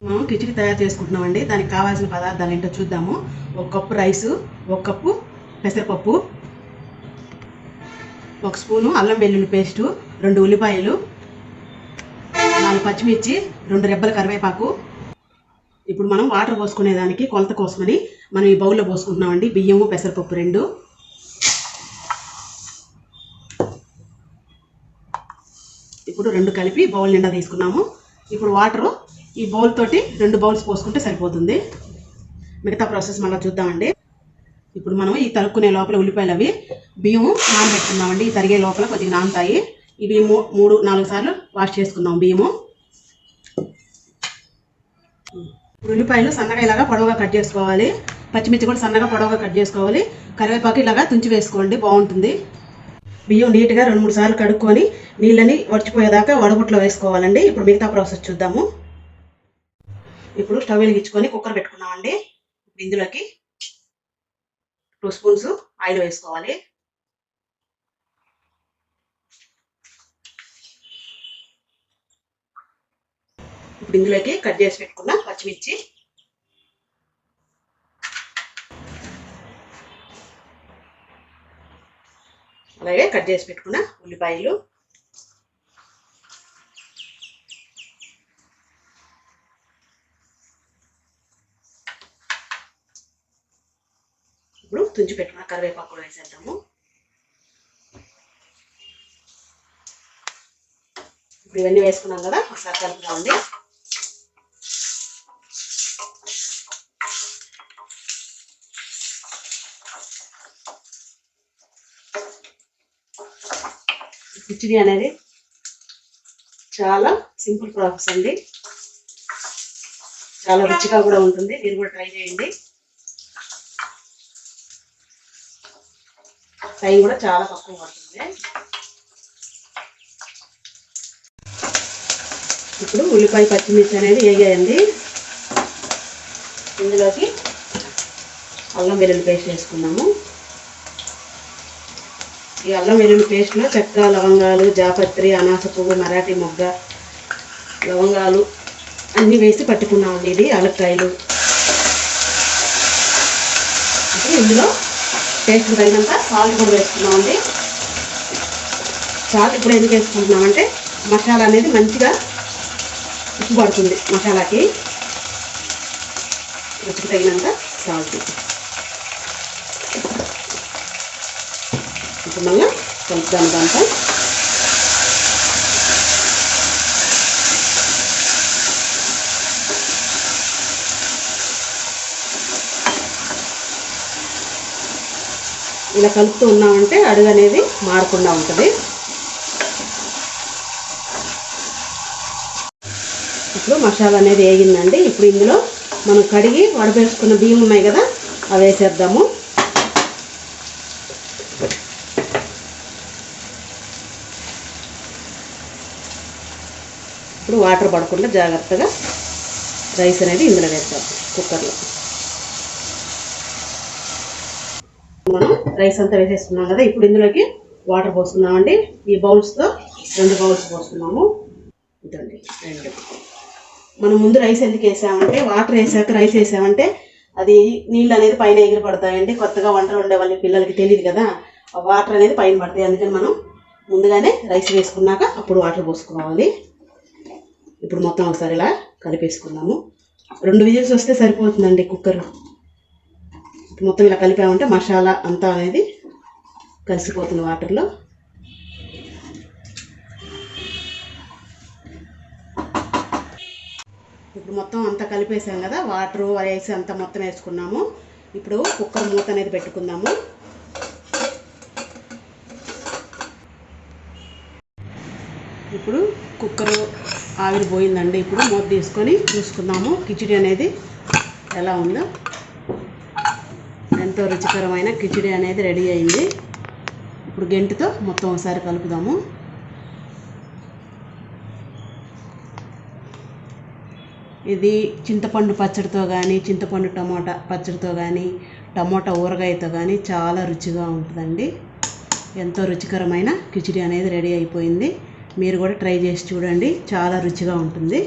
మనం కిచిడి తయారు చేసుకుంటున్నామండి. దానికి కావాల్సిన పదార్థాలు ఏంటో చూద్దాము. 1 కప్పు రైసు, 1 కప్పు పెసరపప్పు, 1 స్పూను అల్లం వెల్లుల్లి పేస్టు, 2 ఉల్లిపాయలు, 4 పచ్చిమిర్చి, 2 రెబ్బల కరివేపాకు. ఇప్పుడు మనం వాటర్ పోసుకునేదానికి కొలత కోసమని మనం ఈ బౌల్లో పోసుకుంటున్నామండి. బియ్యము పెసరపప్పు 2. ఇప్పుడు 2 కలిపి బౌల్ నిండా తీసుకున్నాము. ఇప్పుడు వాటరు ఈ బౌల్ తోటి 2 బౌల్స్ పోసుకుంటే సరిపోతుంది. మిగతా ప్రాసెస్ మళ్ళీ చూద్దామండి. ఇప్పుడు మనం ఈ తరుక్కునే లోపల ఉల్లిపాయలు అవి బియ్యము నానబెట్టుకుందామండి. ఈ తరిగే లోపల కొద్దిగా నానుతాయి. ఇవి 3-4 సార్లు వాష్ చేసుకుందాం బియ్యము. ఇప్పుడు ఉల్లిపాయలు సన్నగా ఇలాగా పొడవుగా కట్ చేసుకోవాలి. పచ్చిమిర్చి కూడా సన్నగా పొడవుగా కట్ చేసుకోవాలి. కరివేపాకు ఇలాగా తుంచి వేసుకోండి, బాగుంటుంది. బియ్యం నీట్గా 2-3 సార్లు కడుక్కొని నీళ్ళని వడిచిపోయేదాకా వడగుట్లో వేసుకోవాలండి. ఇప్పుడు మిగతా ప్రాసెస్ చూద్దాము. ఇప్పుడు స్టవ్ వెలిగించుకొని కుక్కర్ పెట్టుకున్నామండి. ఇందులోకి 2 స్పూన్స్ ఆయిల్ వేసుకోవాలి. ఇప్పుడు ఇందులోకి కట్ చేసి పెట్టుకున్న పచ్చిమిర్చి, అలాగే కట్ చేసి పెట్టుకున్న ఉల్లిపాయలు, ఇప్పుడు తుంచి పెట్టుకున్న కరివేపాకు కూడా వేసేద్దాము. ఇప్పుడు ఇవన్నీ వేసుకున్నాం కదా, ఒకసారి కలుపుదామండి. కిచిడి అనేది చాలా సింపుల్ ప్రాసెస్ అండి. చాలా రుచిగా కూడా ఉంటుంది. మీరు కూడా ట్రై చేయండి. టైం కూడా చాలా తక్కువ పడుతుంది. ఇప్పుడు ఉల్లిపాయ పచ్చిమిర్చి అనేది వేగాయండి. ఇందులోకి అల్లం వెల్లుల్లి పేస్ట్ వేసుకున్నాము. ఈ అల్లం వెల్లుల్లి పేస్ట్లో చెక్క, లవంగాలు, జాపత్రి, అనాస పువ్వు, మరాఠీ మొగ్గ, లవంగాలు అన్నీ వేసి పట్టుకున్నామండి. ఇది యాలక్కాయలు. ఇప్పుడు ఇందులో టేస్ట్ తగినంత సాల్ట్ కూడా వేసుకున్నామండి. సాల్ట్ ఇప్పుడు ఎందుకు వేసుకుంటున్నామంటే మసాలా అనేది మంచిగా ఉప్పు పడుతుంది మసాలాకి. రుచికి తగినంత సాల్ట్. ఇప్పుడు మళ్ళీ కలుపుదాం దాంతో. ఇలా కలుపుతూ ఉన్నామంటే అడుగు అనేది మారకుండా ఉంటుంది. ఇప్పుడు మసాలా అనేది వేగిందండి. ఇప్పుడు ఇందులో మనం కడిగి వడబేసుకున్న బియ్యం ఉన్నాయి కదా, అవి వేసేద్దాము. ఇప్పుడు వాటర్ పడకుండా జాగ్రత్తగా రైస్ అనేది ఇందులో వేద్దాం కుక్కర్లో. మనం రైస్ అంతా వేసేసుకున్నాం కదా, ఇప్పుడు ఇందులోకి వాటర్ పోసుకున్నామండి. ఈ బౌల్స్తో 2 బౌల్స్ పోసుకున్నాము. ఇదండి 2. మనం ముందు రైస్ ఎందుకు వేసామంటే, వాటర్ వేసాక రైస్ వేసామంటే అది నీళ్ళు అనేది పైన ఎగిరి పడతాయండి. కొత్తగా వంటలు వండే వాళ్ళ పిల్లలకి తెలియదు కదా, ఆ వాటర్ అనేది పైన పడతాయి. అందుకని మనం ముందుగానే రైస్ వేసుకున్నాక అప్పుడు వాటర్ పోసుకోవాలి. ఇప్పుడు మొత్తం ఒకసారి ఇలా కలిపేసుకున్నాము. 2 విజిల్స్ వస్తే సరిపోతుందండి కుక్కర్. మొత్తం ఇలా కలిపామంటే మసాలా అంతా అనేది కలిసిపోతుంది వాటర్లో. ఇప్పుడు మొత్తం అంతా కలిపేసాం కదా, వాటరు రైస్ అంతా మొత్తం వేసుకున్నాము. ఇప్పుడు కుక్కర్ మూత అనేది పెట్టుకుందాము. ఇప్పుడు కుక్కర్ ఆవిరి పోయిందండి. ఇప్పుడు మూత తీసుకొని చూసుకుందాము కిచిడి అనేది ఎలా ఉందో. ఎంతో రుచికరమైన కిచిడి అనేది రెడీ అయింది. ఇప్పుడు గెంటుతో మొత్తం ఒకసారి కలుపుదాము. ఇది చింతపండు పచ్చడితో కానీ, చింతపండు టమోటా పచ్చడితో కానీ, టమోటా ఊరగాయతో కానీ చాలా రుచిగా ఉంటుందండి. ఎంతో రుచికరమైన కిచిడి అనేది రెడీ అయిపోయింది. మీరు కూడా ట్రై చేసి చూడండి, చాలా రుచిగా ఉంటుంది.